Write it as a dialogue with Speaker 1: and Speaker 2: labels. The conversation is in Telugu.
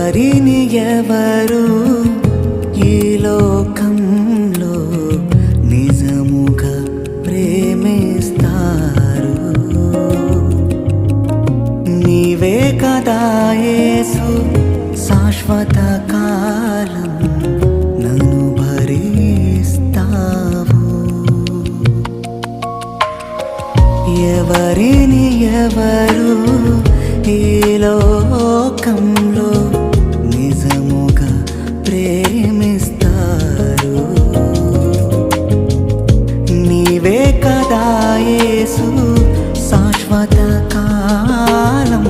Speaker 1: ఎవరిని ఎవరు ఈ లోకంలో నిజముగా ప్రేమిస్తారు? నీవే కదా యేసు శాశ్వత కాలం నన్ను భరిస్తావు. ఎవరిని ఎవరు ఈ లోకంలో నిజముగా ప్రేమిస్తారు? నీవే కదా యేసు శాశ్వత కాలం